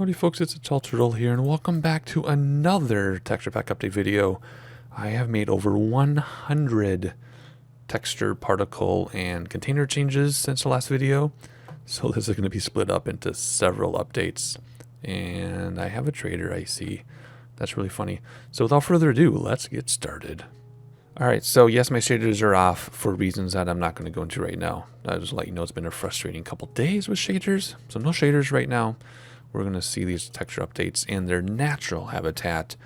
Howdy folks, it's a Tall Turtle here, and welcome back to another texture pack update video. I have made over 100 texture, particle, and container changes since the last video. So this is going to be split up into several updates. And I have a trader, I see. That's really funny. So without further ado, let's get started. Alright, so yes, my shaders are off for reasons that I'm not going to go into right now. I'll just let you know it's been a frustrating couple days with shaders. So no shaders right now. We're going to see these texture updates in their natural habitat.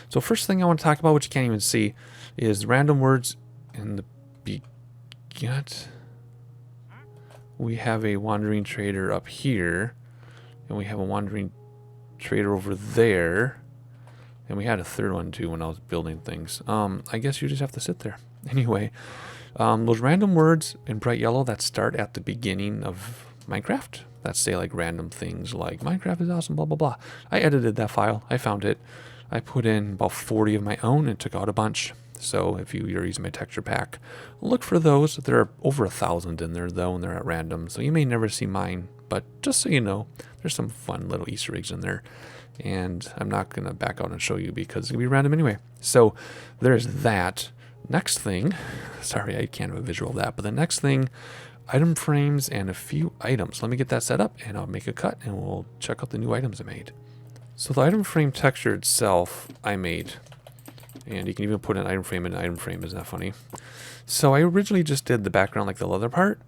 So first thing I want to talk about, which you can't even see, is random words in the beget. We have a wandering trader up here, and we have a wandering trader over there, and we had a third one too when I was building things. I guess you just have to sit there. Anyway, those random words in bright yellow that start at the beginning of Minecraft, that say like random things like Minecraft is awesome, blah, blah, blah. I edited that file. I found it. I put in about 40 of my own and took out a bunch. So if you're using my texture pack, look for those. There are over 1,000 in there though, and they're at random. So you may never see mine, but just so you know, there's some fun little Easter eggs in there. And I'm not going to back out and show you because it's going to be random anyway. So there's that. Next thing, sorry, I can't have a visual of that, but the next thing, item frames and a few items. Let me get that set up and I'll make a cut and we'll check out the new items I made. So the item frame texture itself I made, and you can even put an item frame in an item frame, isn't that funny? So I originally just did the background like the leather part,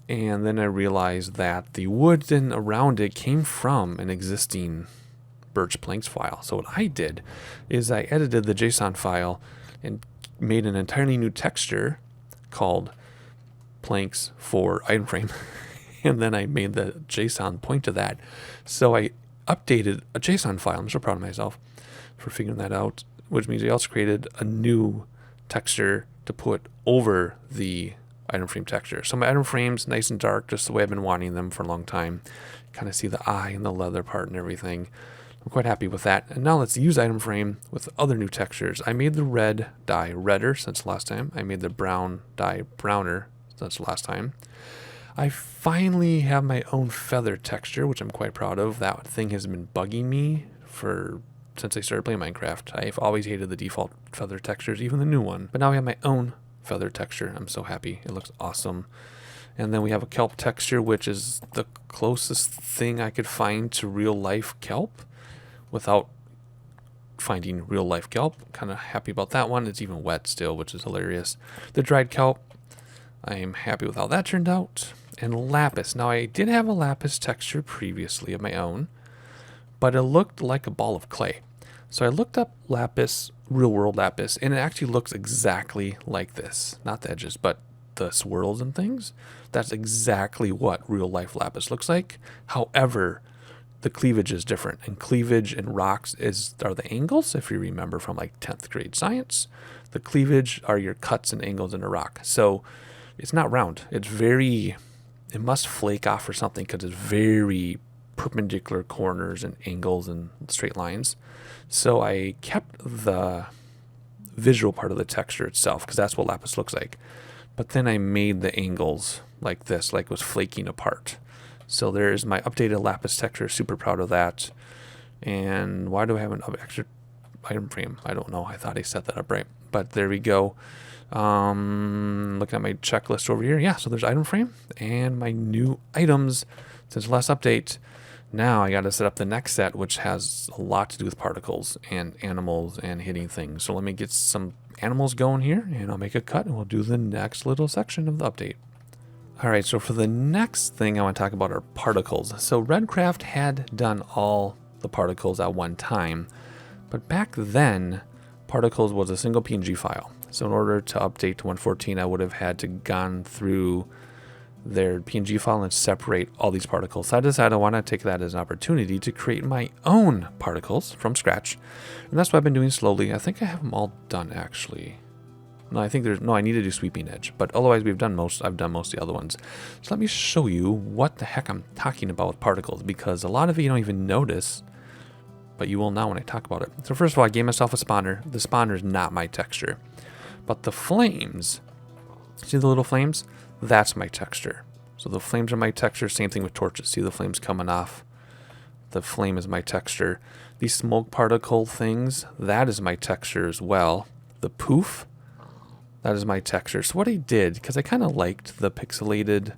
and then I realized that the wood and around it came from an existing birch planks file. So what I did is I edited the JSON file and made an entirely new texture called planks for item frame, and then I made the JSON point to that. So I updated a JSON file. I'm so proud of myself for figuring that out, which means I also created a new texture to put over the item frame texture. So my item frame's nice and dark, just the way I've been wanting them for a long time. Kind of see the eye and the leather part and everything. I'm quite happy with that. And now let's use item frame with other new textures. I made the red dye redder since last time. I made the brown dye browner since last time. I finally have my own feather texture, which I'm quite proud of. That thing has been bugging me since I started playing Minecraft. I've always hated the default feather textures, even the new one. But now I have my own feather texture. I'm so happy. It looks awesome. And then we have a kelp texture, which is the closest thing I could find to real life kelp without finding real life kelp. Kind of happy about that one. It's even wet still, which is hilarious. The dried kelp, I am happy with how that turned out. And lapis. Now I did have a lapis texture previously of my own, but it looked like a ball of clay. So I looked up lapis, real world lapis, and it actually looks exactly like this. Not the edges, but the swirls and things. That's exactly what real life lapis looks like. However, the cleavage is different, and cleavage in rocks are the angles, if you remember from like 10th grade science. The cleavage are your cuts and angles in a rock. So it's not round. It must flake off or something because it's very perpendicular corners and angles and straight lines. So I kept the visual part of the texture itself because that's what lapis looks like. But then I made the angles like this, like it was flaking apart. So there's my updated lapis texture. Super proud of that. And why do I have an extra item frame? I don't know. I thought I set that up right. But there we go. Looking at my checklist over here. Yeah, so there's item frame and my new items since the last update. Now I got to set up the next set, which has a lot to do with particles and animals and hitting things. So let me get some animals going here and I'll make a cut and we'll do the next little section of the update. Alright, so for the next thing I want to talk about are particles. So Redcraft had done all the particles at one time, but back then particles was a single PNG file. So in order to update to 1.14, I would have had to gone through their PNG file and separate all these particles. So I decided I want to take that as an opportunity to create my own particles from scratch. And that's what I've been doing slowly. I think I have them all done actually. No, I need to do sweeping edge, but otherwise I've done most of the other ones. So let me show you what the heck I'm talking about with particles, because a lot of you don't even notice, but you will now when I talk about it. So first of all, I gave myself a spawner. The spawner is not my texture, but the flames, see the little flames? That's my texture. So the flames are my texture. Same thing with torches. See the flames coming off The flame is my texture. These smoke particle things, that is my texture as well. The poof, that is my texture. So what I did, because I kind of liked the pixelated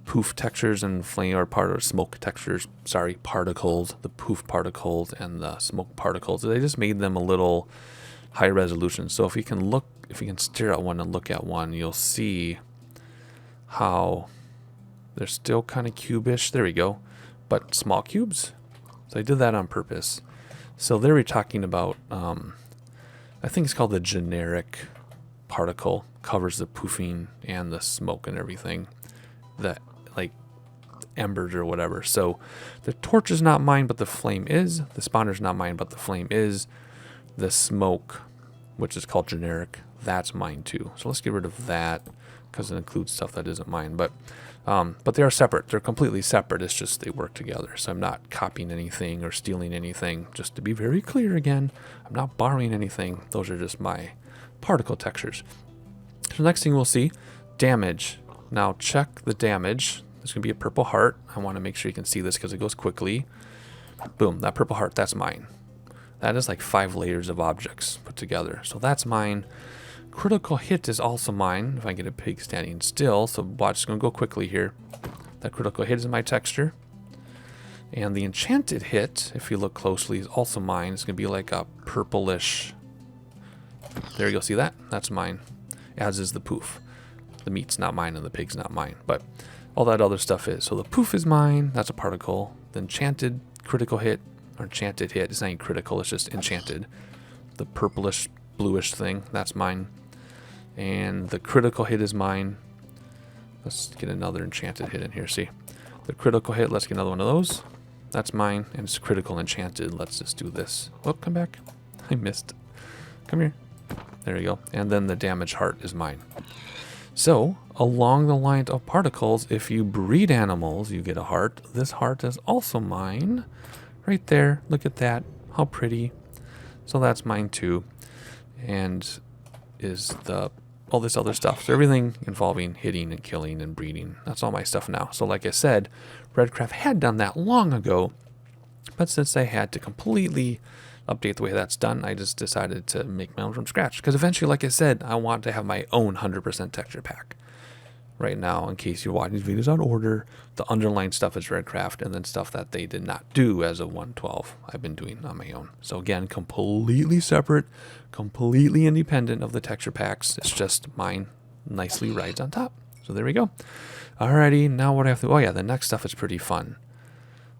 poof textures and flame or smoke textures, sorry, particles, the poof particles and the smoke particles, I just made them a little high resolution. So if you can stare at one and look at one, you'll see how they're still kind of cubish. There we go. But small cubes. So I did that on purpose. So they were talking about, I think it's called the generic particle, covers the poofing and the smoke and everything, that like embers or whatever. So the torch is not mine, but the flame is. The spawner is not mine, but the flame is. The smoke, which is called generic, that's mine too. So let's get rid of that because it includes stuff that isn't mine. But they are separate. They're completely separate. It's just they work together. So I'm not copying anything or stealing anything. Just to be very clear again, I'm not borrowing anything. Those are just my particle textures. So next thing we'll see, damage. Now check the damage. There's going to be a purple heart. I want to make sure you can see this because it goes quickly. Boom, that purple heart, that's mine. That is like 5 layers of objects put together. So that's mine. Critical hit is also mine. If I get a pig standing still, so watch, it's going to go quickly here. That critical hit is my texture. And the enchanted hit, if you look closely, is also mine. It's going to be like a purplish. There, you'll see that. That's mine. As is the poof. The meat's not mine and the pig's not mine. But all that other stuff is. So the poof is mine. That's a particle. The enchanted critical hit, or enchanted hit, it's not even critical, it's just enchanted. The purplish, bluish thing, that's mine. And the critical hit is mine. Let's get another enchanted hit in here, see. The critical hit, let's get another one of those. That's mine, and it's critical enchanted. Let's just do this. Oh, come back. I missed. Come here. There you go. And then the damage heart is mine. So, along the line of particles, if you breed animals, you get a heart. This heart is also mine. Right there. Look at that. How pretty. So that's mine too. And is all this other stuff. So everything involving hitting and killing and breeding. That's all my stuff now. So like I said, Redcraft had done that long ago. But since I had to completely update the way that's done, I just decided to make my own from scratch. Because eventually, like I said, I want to have my own 100% texture pack. Right now, in case you're watching these videos out of order, the underlying stuff is Redcraft, and then stuff that they did not do as of 1.12, I've been doing on my own. So again, completely separate, completely independent of the texture packs. It's just mine nicely rides on top. So there we go. Alrighty, now what I have to, oh yeah, the next stuff is pretty fun.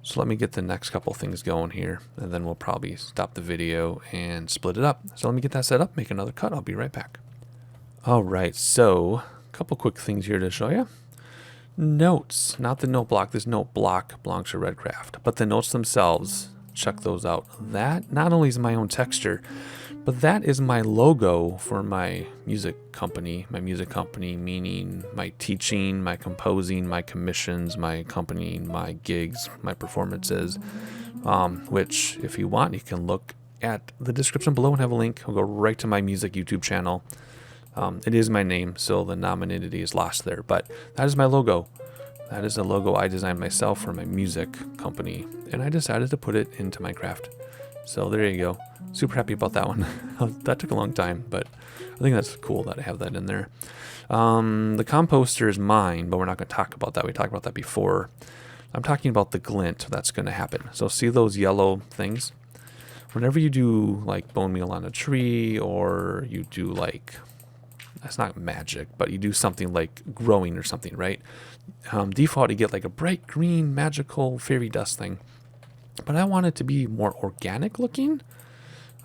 So let me get the next couple things going here, and then we'll probably stop the video and split it up. So let me get that set up, make another cut. I'll be right back. Alright, so couple quick things here to show you. Notes, not the note block. This note block belongs to Redcraft, but the notes themselves, check those out. That not only is my own texture, but that is my logo for my music company. My music company meaning my teaching, my composing, my commissions, my company, my gigs, my performances, which if you want, you can look at the description below and have a link. I'll go right to my music YouTube channel. It is my name, so the nominality is lost there, but that is my logo. That is a logo I designed myself for my music company, and I decided to put it into Minecraft. So there you go. Super happy about that one. That took a long time, but I think that's cool that I have that in there. The composter is mine, but we're not going to talk about that. We talked about that before. I'm talking about the glint that's going to happen. So see those yellow things? Whenever you do like bone meal on a tree, or you do like, that's not magic, but you do something like growing or something, right? Default, you get like a bright green magical fairy dust thing. But I want it to be more organic looking.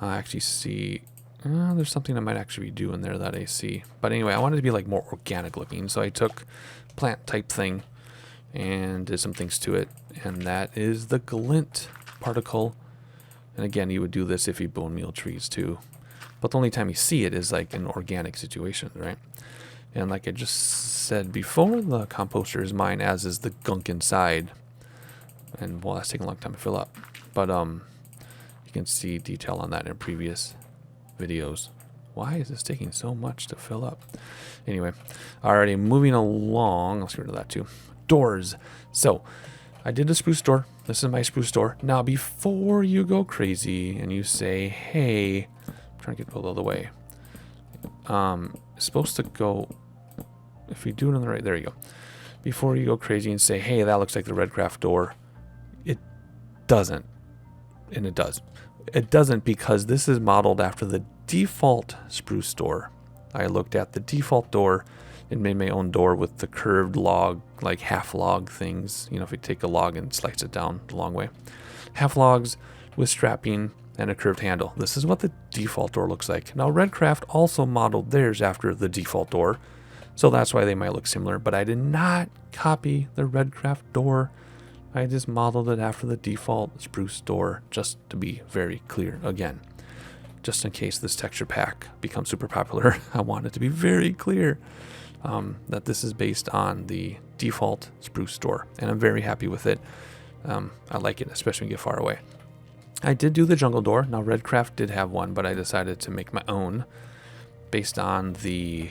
I actually see, there's something I might actually do in there that I see. But anyway, I want it to be like more organic looking. So I took plant type thing and did some things to it. And that is the glint particle. And again, you would do this if you bone meal trees too. But the only time you see it is like in organic situations, right? And like I just said before, the composter is mine, as is the gunk inside. And well, that's taking a long time to fill up. But you can see detail on that in previous videos. Why is this taking so much to fill up? Anyway, alrighty, moving along. Let's get rid of that too. Doors. So I did a spruce door. This is my spruce door. Now, before you go crazy and you say, hey, I'm trying to get it out of the way. It's supposed to go, if you do it on the right, there you go. Before you go crazy and say, hey, that looks like the red craft door, it doesn't. And it does. It doesn't because this is modeled after the default spruce door. I looked at the default door and made my own door with the curved log, like half log things. You know, if you take a log and slice it down the long way. Half logs with strapping and a curved handle. This is what the default door looks like. Now, Redcraft also modeled theirs after the default door, so that's why they might look similar, but I did not copy the Redcraft door. I just modeled it after the default spruce door, just to be very clear again. Just in case this texture pack becomes super popular, I want it to be very clear that this is based on the default spruce door, and I'm very happy with it. I like it, especially when you get far away. I did do the jungle door. Now, Redcraft did have one, but I decided to make my own based on the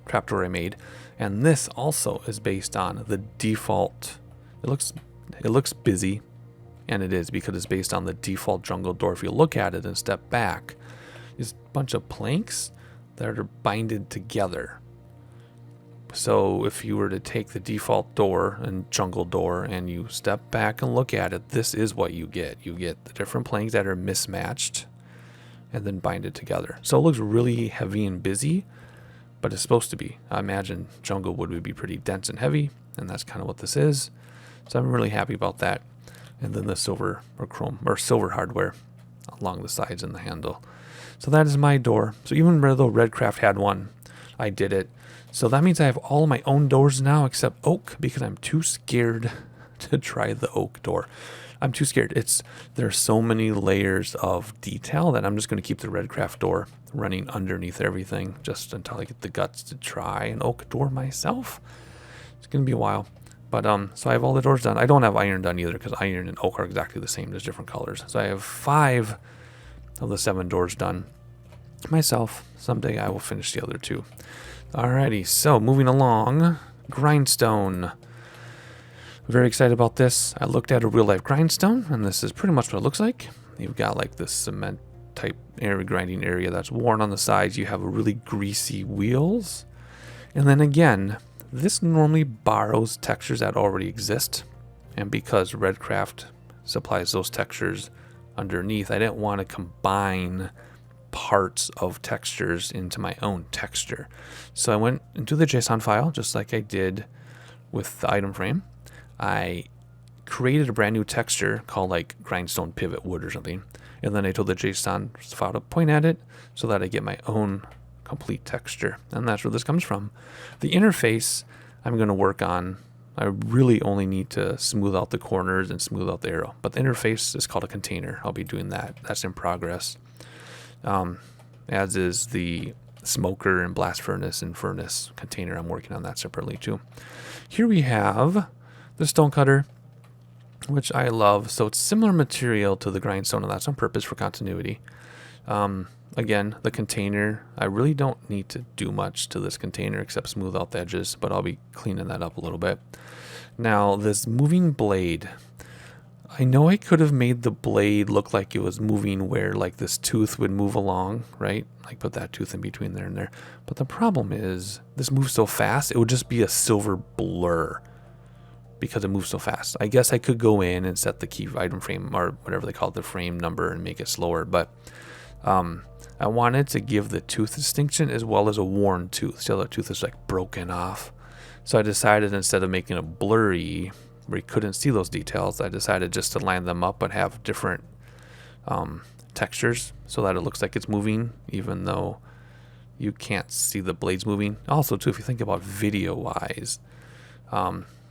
trapdoor I made. And this also is based on the default. It looks busy, and it is because it's based on the default jungle door. If you look at it and step back, it's a bunch of planks that are binded together. So if you were to take the default door and jungle door and you step back and look at it, this is what you get. You get the different planks that are mismatched and then binded together. So it looks really heavy and busy, but it's supposed to be. I imagine jungle wood would be pretty dense and heavy, and that's kind of what this is. So I'm really happy about that. And then the silver or chrome or silver hardware along the sides and the handle. So that is my door. So even though Redcraft had one, I did it. So that means I have all my own doors now except oak, because I'm too scared to try the oak door. I'm too scared. There's so many layers of detail that I'm just going to keep the Redcraft door running underneath everything just until I get the guts to try an oak door myself. It's going to be a while. But so I have all the doors done. I don't have iron done either, because iron and oak are exactly the same, just different colors. So I have 5 of the 7 doors done myself. Someday I will finish the other 2. Alrighty, so moving along, grindstone. Very excited about this. I looked at a real life grindstone, and this is pretty much what it looks like. You've got like this cement type area, grinding area that's worn on the sides. You have really greasy wheels. And then again, this normally borrows textures that already exist. And because Redcraft supplies those textures underneath, I didn't want to combine parts of textures into my own texture. So I went into the JSON file, just like I did with the item frame. I created a brand new texture called like grindstone pivot wood or something. And then I told the JSON file to point at it so that I get my own complete texture. And that's where this comes from. The interface I'm going to work on. I really only need to smooth out the corners and smooth out the arrow. But the interface is called a container. I'll be doing that. That's in progress. As is the smoker and blast furnace and furnace container. I'm working on that separately too. Here we have the stone cutter, which I love. So it's similar material to the grindstone, and that's on purpose for continuity. Again, the container, I really don't need to do much to this container except smooth out the edges, but I'll be cleaning that up a little bit. Now, this moving blade, I know I could have made the blade look like it was moving where like this tooth would move along, right? Like put that tooth in between there and there. But the problem is this moves so fast, it would just be a silver blur because it moves so fast. I guess I could go in and set the key item frame or whatever they call it, the frame number, and make it slower. But I wanted to give the tooth distinction as well as a worn tooth. See how the tooth is like broken off? So I decided instead of making it blurry where you couldn't see those details, I decided just to line them up but have different textures so that it looks like it's moving even though you can't see the blades moving. Also too, if you think about video wise,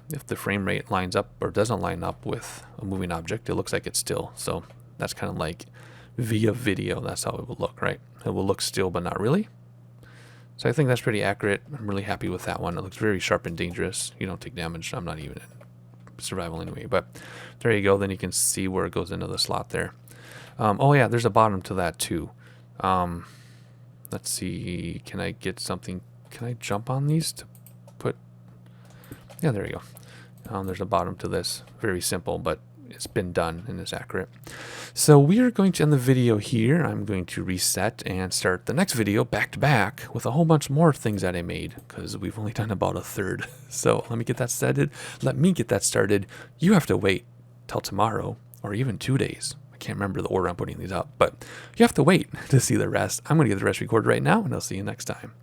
if the frame rate lines up or doesn't line up with a moving object, it looks like it's still. So that's kind of like via video, that's how it will look, right? It will look still but not really. So I think that's pretty accurate. I'm really happy with that one. It looks very sharp and dangerous. You don't take damage. I'm not even in survival anyway, but there you go. Then you can see where it goes into the slot there. Oh yeah, there's a bottom to that too. Let's see, can I get something? Can I jump on these to put? Yeah, there you go. There's a bottom to this. Very simple, but it's been done and it's accurate. So we are going to end the video here. I'm going to reset and start the next video back to back with a whole bunch more things that I made, because we've only done about a third. So let me get that started. You have to wait till tomorrow or even 2 days. I can't remember the order I'm putting these up, but you have to wait to see the rest. I'm going to get the rest recorded right now, and I'll see you next time.